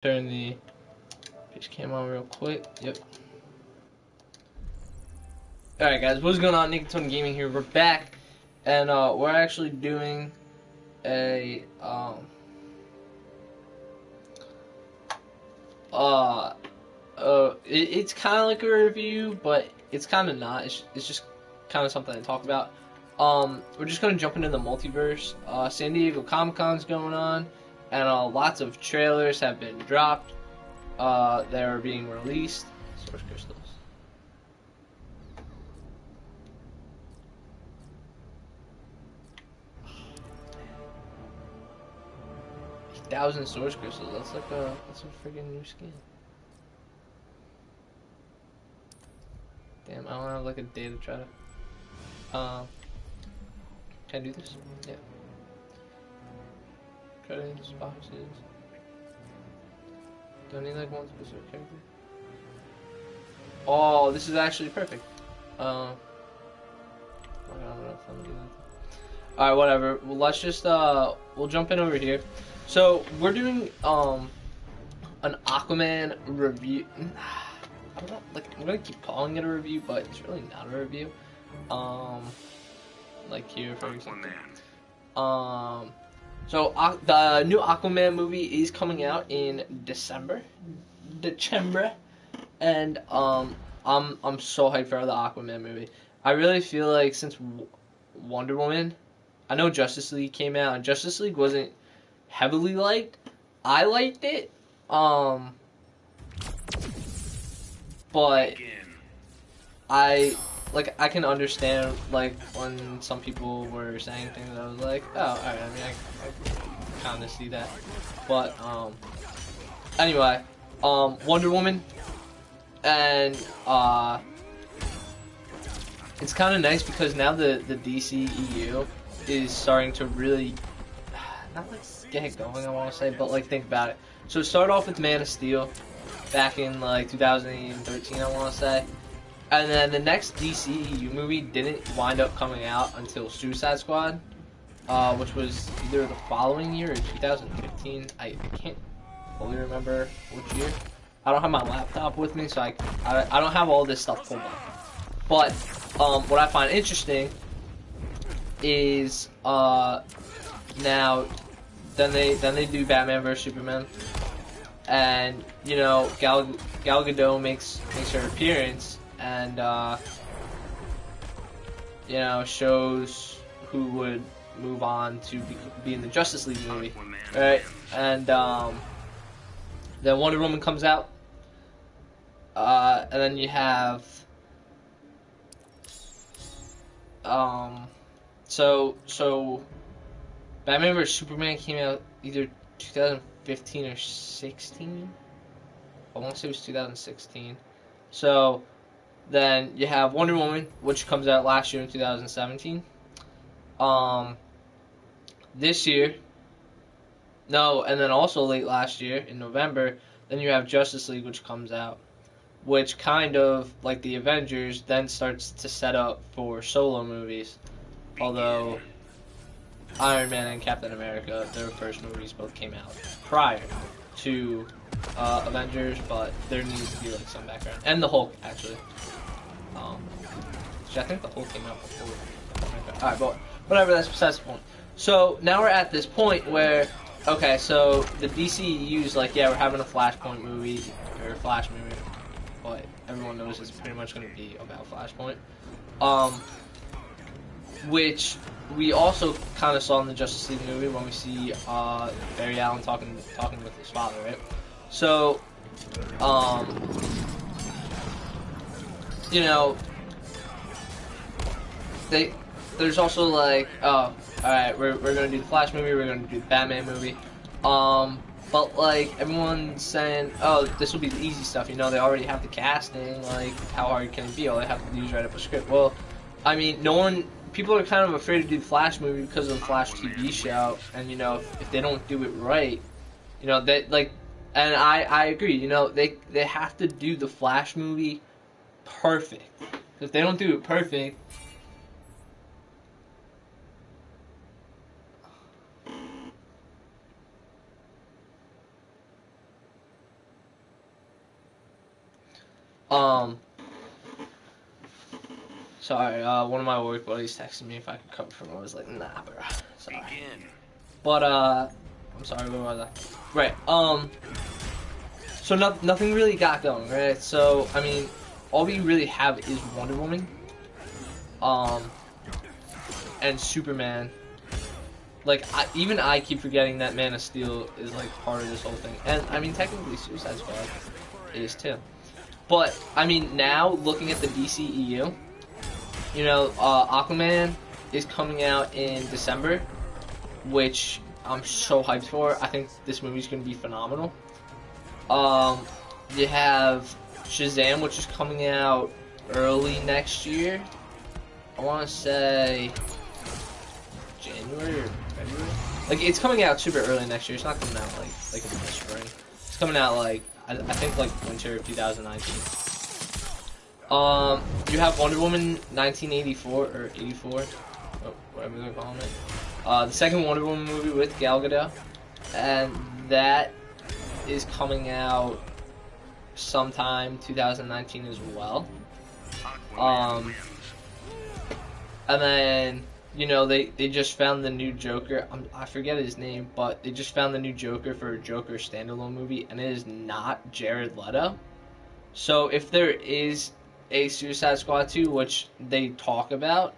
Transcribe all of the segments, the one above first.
Turn the pitch cam on real quick. Yep. Alright guys, what's going on? Nick Tony Gaming here. We're back and we're actually doing a it's kind of like a review, but it's kind of not. It's just kind of something to talk about. We're just gonna jump into the multiverse. San Diego Comic-Con's going on, and lots of trailers have been dropped. They're being released. Source crystals. Thousand source crystals. That's like that's a freaking new skin. Damn, I don't have like a day to try to. Can I do this? Yeah. Credits, boxes. Do I need like one specific character? Oh, this is actually perfect. I don't know if I'm gonna do that. Alright, whatever. Well, let's just we'll jump in over here. So we're doing an Aquaman review. I don't know, like I'm gonna keep calling it a review, but it's really not a review. Like here for example. So the new Aquaman movie is coming out in December, and I'm so hyped for the Aquaman movie. I really feel like since Wonder Woman, I know Justice League came out, and Justice League wasn't heavily liked. I liked it, but I can understand like when some people were saying things. I was like, oh, alright. I mean, I kind of see that, but anyway, Wonder Woman, and it's kind of nice because now the DCEU is starting to really not like get going, I want to say, but like think about it. So start off with Man of Steel back in like 2013, I want to say. And then the next DCEU movie didn't wind up coming out until Suicide Squad, which was either the following year or 2015. I can't fully remember which year. I don't have my laptop with me, so I don't have all this stuff pulled up. But what I find interesting is now then they do Batman vs Superman, and you know Gal Gadot makes her appearance. And you know, shows who would move on to be in the Justice League movie, right? And then Wonder Woman comes out, and then you have so Batman vs Superman came out either 2015 or 16. I want to say it was 2016. So then you have Wonder Woman, which comes out last year in 2017. This year, no, and then also late last year in November, then you have Justice League, which comes out, which kind of, like the Avengers, then starts to set up for solo movies. Although Iron Man and Captain America, their first movies both came out prior to Avengers, but there needs to be like some background. And the Hulk, actually. I think the Hulk came out before. Alright, but whatever, that's besides the point. So now we're at this point where, okay, so the DCEU's like, yeah, we're having a Flashpoint movie, or a Flash movie, but everyone knows it's pretty much going to be about Flashpoint. Which we also kind of saw in the Justice League movie when we see Barry Allen talking with his father, right? So, you know, there's also like, oh, alright, we're gonna do the Flash movie, we're gonna do the Batman movie, but like everyone's saying, oh, this will be the easy stuff, you know, they already have the casting, like how hard can it be? All they have to do is write up a script. Well, I mean, people are kind of afraid to do the Flash movie because of the Flash TV show, and you know, if they don't do it right, you know, they like, and I agree, you know, they have to do the Flash movie perfect. If they don't do it perfect, Sorry, one of my work buddies texted me if I could cover for him. I was like, nah, bro. Sorry. But, I'm sorry, where was I? Right, so nothing really got going, right? So, I mean, all we really have is Wonder Woman, and Superman. Like, even I keep forgetting that Man of Steel is, like, part of this whole thing. And, I mean, technically Suicide Squad is, too. But, I mean, now, looking at the DCEU, you know, Aquaman is coming out in December, which I'm so hyped for. I think this movie's going to be phenomenal. You have Shazam, which is coming out early next year. I want to say January or February. Like, it's coming out super early next year. It's not coming out like in the spring. It's coming out like I think like winter of 2019. You have Wonder Woman 1984 or 84, whatever they're calling it. The second Wonder Woman movie with Gal Gadot, and that is coming out sometime 2019 as well. And then, you know, they just found the new Joker. I forget his name, but they just found the new Joker for a Joker standalone movie, and it is not Jared Leto. So if there is a Suicide Squad 2, which they talk about,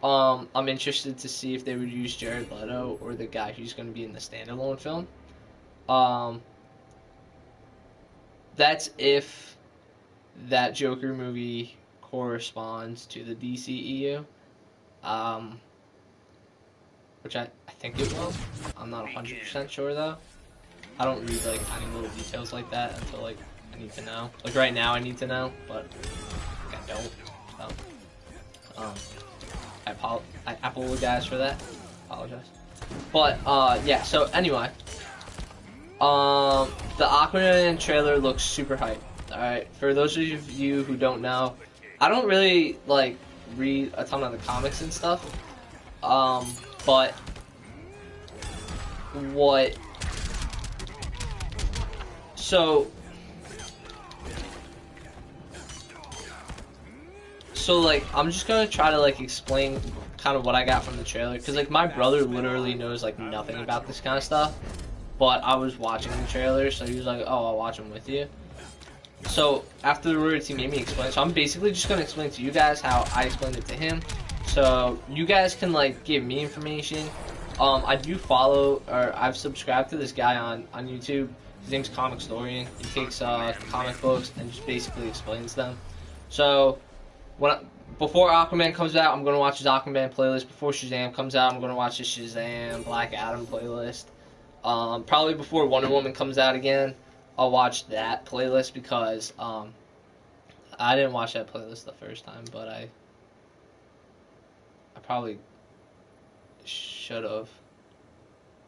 I'm interested to see if they would use Jared Leto or the guy who's going to be in the standalone film. That's if that Joker movie corresponds to the DCEU. Which I think it will. I'm not 100% sure though. I don't read like any little details like that until like I need to know. Like right now I need to know, but like, I don't. So, I apologize for that. Apologize. But yeah. So anyway, the Aquaman trailer looks super hype. All right. For those of you who don't know, I don't really like read a ton of the comics and stuff. But what? So like I'm just gonna try to like explain kind of what I got from the trailer, because like my brother literally knows like nothing about this kind of stuff, but I was watching the trailer, so he was like, oh, I'll watch them with you. So afterwards he made me explain, so I'm basically just gonna explain to you guys how I explained it to him, so you guys can like give me information. I do follow, or I've subscribed to this guy on YouTube. His name's Comic Storian. He takes comic books and just basically explains them. So before Aquaman comes out, I'm gonna watch his Aquaman playlist. Before Shazam comes out, I'm gonna watch his Shazam Black Adam playlist. Probably before Wonder Woman comes out again, I'll watch that playlist, because I didn't watch that playlist the first time, but I probably should have.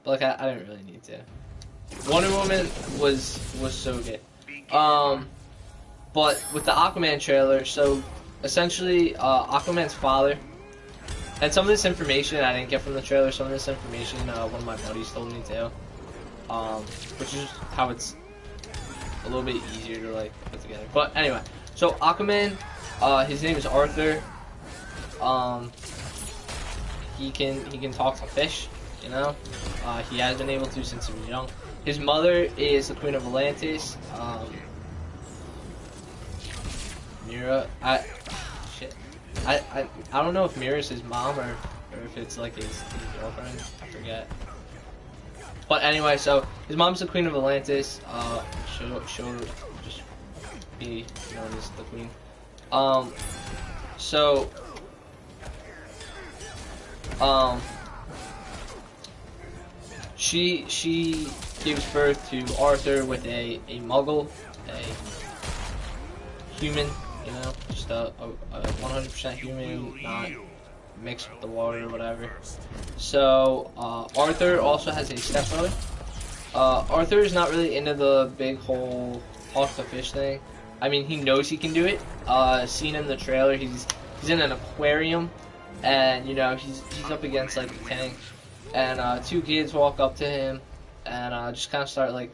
But like I didn't really need to. Wonder Woman was so good. But with the Aquaman trailer, so essentially Aquaman's father, and some of this information I didn't get from the trailer, some of this information one of my buddies told me too, which is how it's a little bit easier to like put together. But anyway, so Aquaman, his name is Arthur. He can talk to fish, you know. He has been able to since he was young. His mother is the Queen of Atlantis. Mira, I don't know if Mira's his mom or if it's like his girlfriend. I forget. But anyway, so his mom's the Queen of Atlantis. She'll just be known as the Queen. She gives birth to Arthur with a Muggle, a human, you know, just a 100% human, not mixed with the water or whatever. So Arthur also has a stepbrother. Arthur is not really into the big whole talk to fish thing. I mean, he knows he can do it. Seen in the trailer, he's in an aquarium, and you know he's up against like the tank, and two kids walk up to him and just kind of start like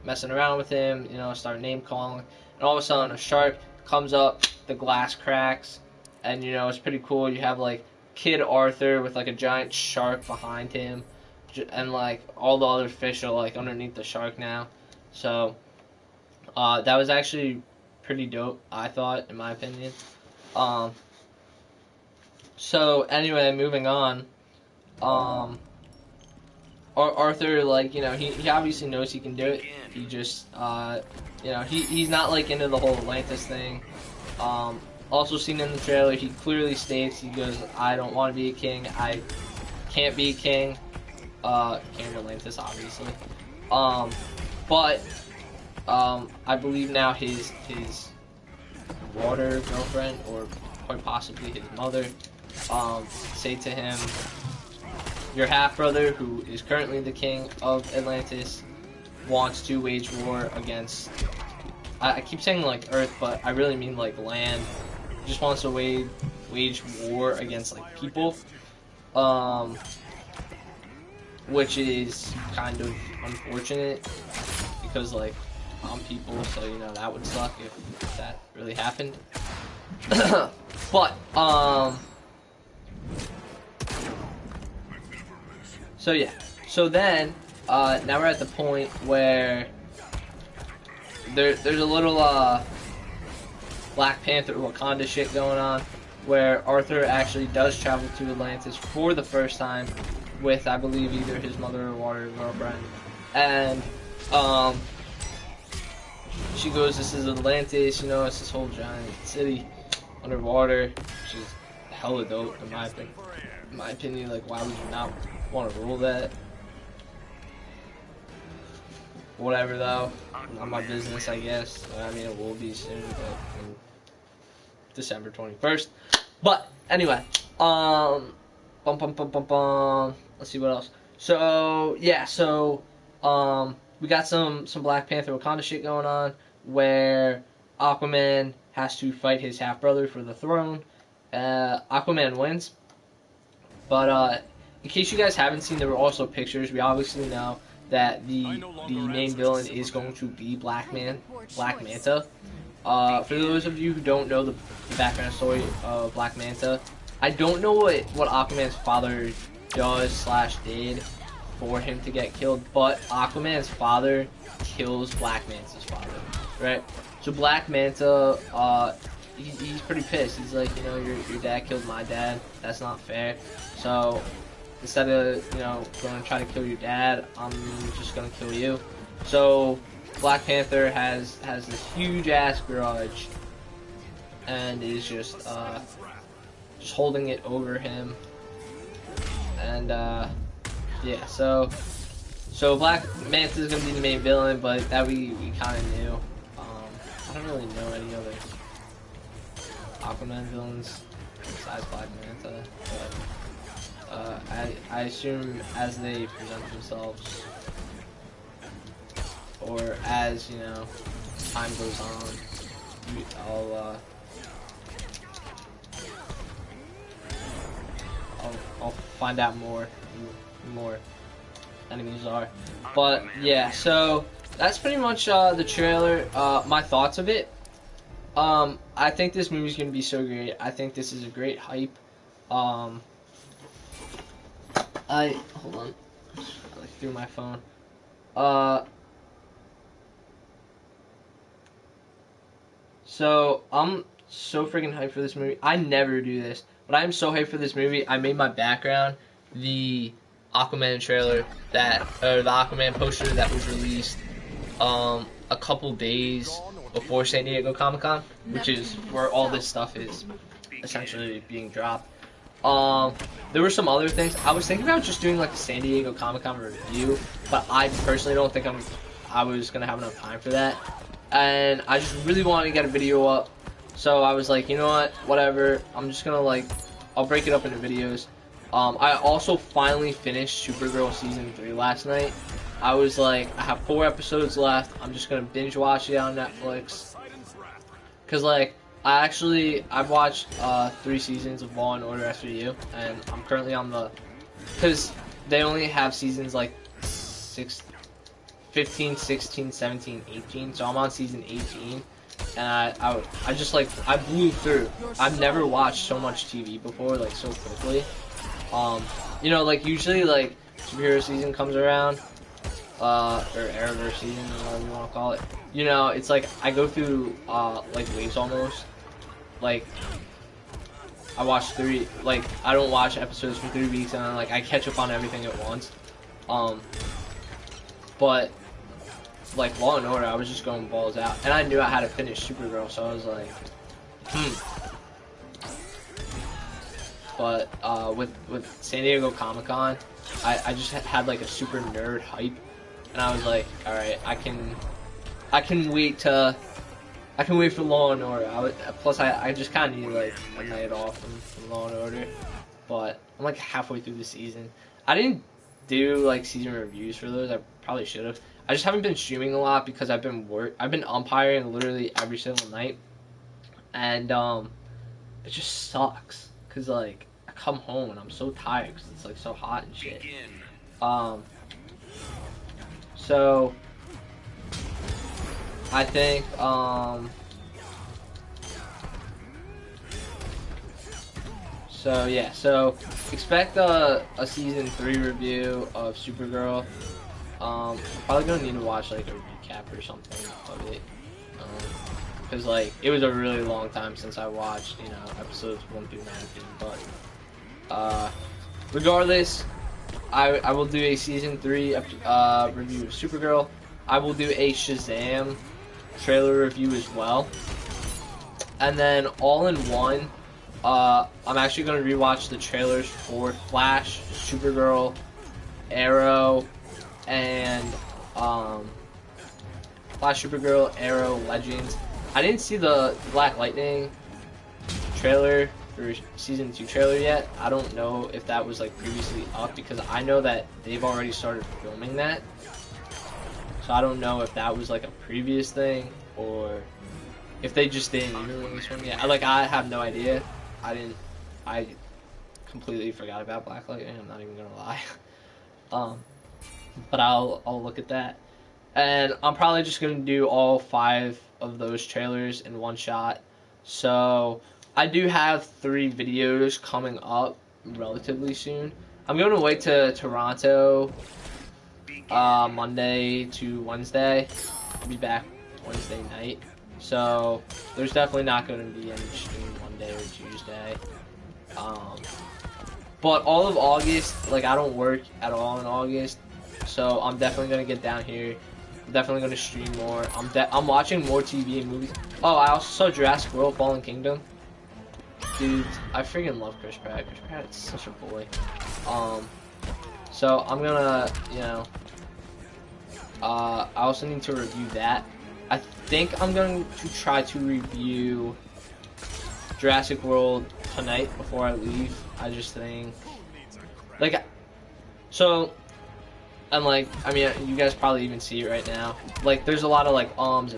messing around with him, you know, start name calling, and all of a sudden a shark comes up, the glass cracks, and you know, it's pretty cool. You have like Kid Arthur with like a giant shark behind him, and like all the other fish are like underneath the shark now. So that was actually pretty dope, I thought, in my opinion. So anyway, moving on. Arthur, like, you know, he obviously knows he can do it. He just, you know, he's not like into the whole Atlantis thing. Also seen in the trailer, he clearly states, he goes, I don't want to be a king. I can't be a king. King of Atlantis, obviously. But I believe now his water girlfriend, or quite possibly his mother, say to him, your half-brother, who is currently the king of Atlantis, wants to wage war against, I keep saying like Earth, but I really mean like land. He just wants to wage war against like people, which is kind of unfortunate, because like I'm people, so you know that would suck if that really happened. But so yeah, so then now we're at the point where there's a little Black Panther Wakanda shit going on, where Arthur actually does travel to Atlantis for the first time with, I believe, either his mother or water girlfriend, and she goes, this is Atlantis, you know, it's this whole giant city underwater, which is hella dope in my opinion. Like, why would you not want to rule that? Whatever though, not my business, I guess. I mean, it will be soon, but December 21st. But anyway, let's see what else. So yeah, so we got some Black Panther Wakanda shit going on, where Aquaman has to fight his half brother for the throne. Aquaman wins, but in case you guys haven't seen, there were also pictures. We obviously know that the main villain is going to be Black Manta. For those of you who don't know the background story of Black Manta, I don't know what Aquaman's father does / did for him to get killed, but Aquaman's father kills Black Manta's father, right? So Black Manta, he's pretty pissed. He's like, you know, your dad killed my dad. That's not fair. So instead of, you know, going to try to kill your dad, I'm just going to kill you. So Black Panther has this huge ass grudge and is just holding it over him. And yeah, so Black Manta is gonna be the main villain, but that we kind of knew. I don't really know any other Aquaman villains besides Black Manta, but I assume as they present themselves, or as, you know, time goes on, I'll find out more enemies are. But yeah, so that's pretty much the trailer. My thoughts of it. I think this movie's gonna be so great. I think this is a great hype. Hold on, I like threw my phone. So I'm so freaking hyped for this movie. I never do this, but I am so hyped for this movie. I made my background the Aquaman trailer the Aquaman poster that was released a couple days before San Diego Comic-Con, which is where all this stuff is essentially being dropped. There were some other things. I was thinking about just doing like a San Diego Comic-Con review, but I personally don't think I was gonna have enough time for that, and I just really wanted to get a video up. So I was like, you know what, whatever, I'm just gonna I'll break it up into videos. I also finally finished Supergirl Season 3 last night. I was like, I have 4 episodes left, I'm just gonna binge watch it on Netflix. Cause like, I've watched 3 seasons of Law and Order SVU, and I'm currently on cause they only have seasons like 15 15, 16, 17, 18. So I'm on season 18. And I just like, I blew through. I've never watched so much TV before, like so quickly. You know, like usually like superhero season comes around, or Arrowverse season, whatever you want to call it. You know, it's like I go through like waves almost. Like I watch I don't watch episodes for 3 weeks and then like I catch up on everything at once. But like Law and Order, I was just going balls out, and I knew I had to finish Supergirl, so I was like, But with San Diego Comic-Con, I just had like a super nerd hype, and I was like, all right, I can wait for Law and Order. Plus I just kind of need like a night off from Law and Order, but I'm like halfway through the season. I didn't do like season reviews for those. I probably should have. I just haven't been streaming a lot because I've been umpiring literally every single night, and it just sucks because like I come home and I'm so tired because it's like so hot and shit. So I think so yeah, so expect a season 3 review of Supergirl. I'm probably gonna need to watch like a recap or something of it, because like it was a really long time since I watched, you know, episodes 1 through 19. But regardless, I will do a season 3 review of Supergirl. I will do a Shazam trailer review as well, and then all in one, I'm actually gonna rewatch the trailers for Flash, Supergirl, Arrow, and Flash, Supergirl, Arrow, Legends. I didn't see the Black Lightning trailer for season 2 trailer yet. I don't know if that was like previously up, because I know that they've already started filming that. So I don't know if that was like a previous thing or if they just didn't even release one yet. I have no idea. I completely forgot about Black Lightning. I'm not even gonna lie. But I'll look at that, and I'm probably just gonna do all 5 of those trailers in one shot. So I do have 3 videos coming up relatively soon. I'm gonna wait to Toronto Monday to Wednesday. I'll be back Wednesday night, so there's definitely not gonna be any stream Monday or Tuesday. But all of August, like I don't work at all in August. So I'm definitely gonna get down here. I'm definitely gonna stream more. I'm watching more TV and movies. Oh, I also saw Jurassic World: Fallen Kingdom. Dude, I freaking love Chris Pratt. Chris Pratt is such a boy. So I'm gonna, you know, I also need to review that. I think I'm going to try to review Jurassic World tonight before I leave. I just think, like, so. And like, I mean, you guys probably even see it right now. Like, there's a lot of like and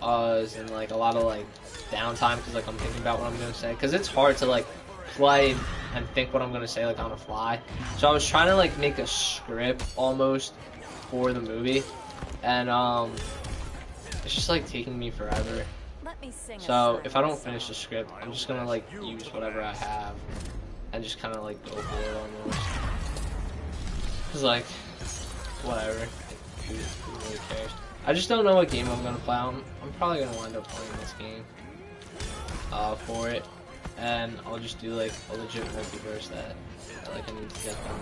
uhs and like a lot of like downtime because like I'm thinking about what I'm gonna say, because it's hard to like play and think what I'm gonna say like on the fly. So I was trying to like make a script almost for the movie, and it's just like taking me forever. So if I don't finish the script, I'm just gonna like use whatever I have and just kind of like go for it almost. Cause like, whatever, who really cares? I just don't know what game I'm gonna play. I'm probably gonna wind up playing this game for it, and I'll just do like a legit multiverse that like I need to get done.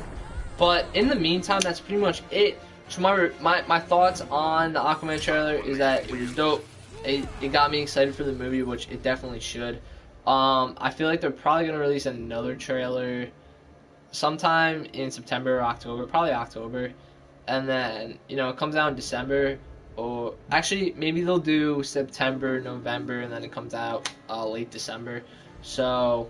But in the meantime, that's pretty much it. So my thoughts on the Aquaman trailer is that it was dope. It got me excited for the movie, which it definitely should. I feel like they're probably gonna release another trailer sometime in September or October, probably October, and then, you know, it comes out in December, or actually maybe they'll do September, November, and then it comes out late December. So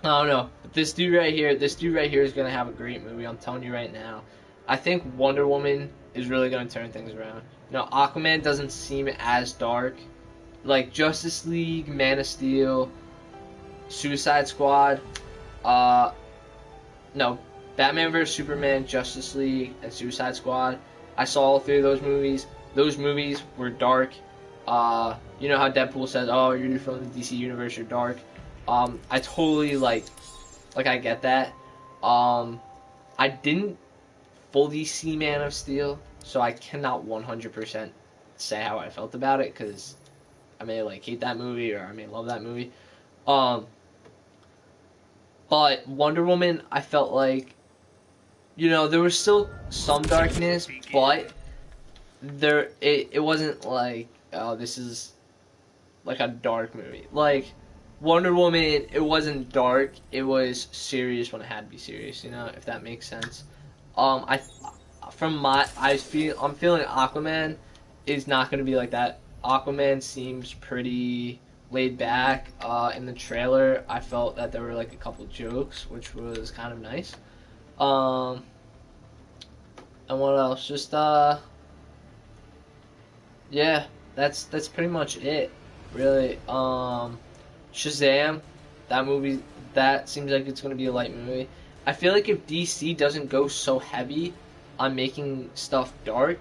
I don't know, but this dude right here is gonna have a great movie. I'm telling you right now. I think Wonder Woman is really gonna turn things around. You know, Aquaman doesn't seem as dark. Like Justice League, Man of Steel, Suicide Squad, no, Batman vs Superman, Justice League, and Suicide Squad, I saw all 3 of those movies. Those movies were dark. You know how Deadpool says, "Oh, you're from the DC universe, you're dark." I totally like I get that. I didn't fully see Man of Steel, so I cannot 100% say how I felt about it, because I may like hate that movie or I may love that movie. But Wonder Woman, I felt like, you know, there was still some darkness, but it wasn't like, oh, this is like a dark movie. Like Wonder Woman, it wasn't dark. It was serious when it had to be serious. You know, if that makes sense. I I'm feeling Aquaman is not going to be like that. Aquaman seems pretty laid back. In the trailer, I felt that there were like a couple jokes, which was kind of nice. And what else? Just yeah, that's pretty much it, really. Shazam, that movie, that seems like it's gonna be a light movie. I feel like if DC doesn't go so heavy on making stuff dark,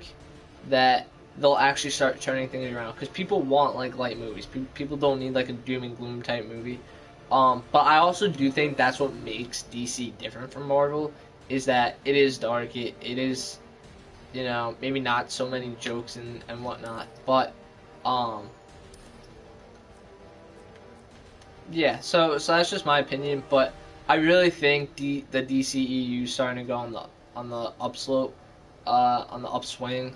that they'll actually start turning things around. Because people want like light movies. People don't need like a doom and gloom type movie. But I also do think that's what makes DC different from Marvel, is that it is dark. It is, you know, maybe not so many jokes and whatnot, but yeah. So that's just my opinion, but I really think the DCEU is starting to go on the upslope, on the upswing.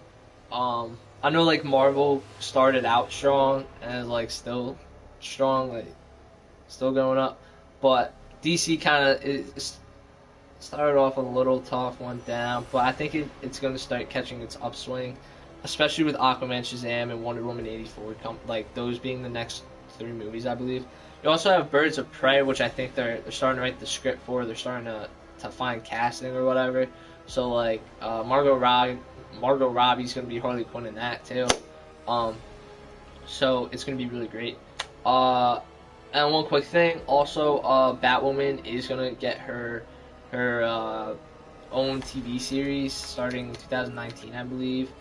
I know like Marvel started out strong and is like still strong, like still going up, but DC kind of is started off a little tough, went down, but I think it's going to start catching its upswing, especially with Aquaman, Shazam, and Wonder Woman 84, like those being the next 3 movies, I believe. You also have Birds of Prey, which I think they're starting to write the script for. They're starting to find casting or whatever. So like Margot Robbie's going to be Harley Quinn in that too. So it's going to be really great. And one quick thing, also Batwoman is going to get her own TV series starting in 2019, I believe.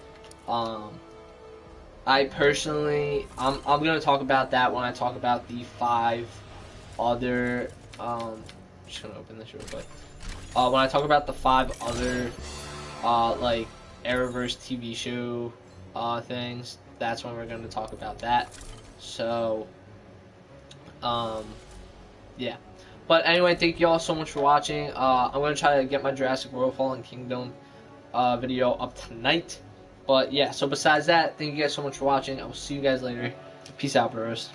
I personally, I'm gonna talk about that when I talk about the 5 other. Just gonna open this real quick. When I talk about the 5 other, like Arrowverse TV show, things, that's when we're gonna talk about that. So, yeah. But anyway, thank you all so much for watching. I'm going to try to get my Jurassic World Fallen Kingdom video up tonight. But yeah, so besides that, thank you guys so much for watching. I will see you guys later. Peace out, bros.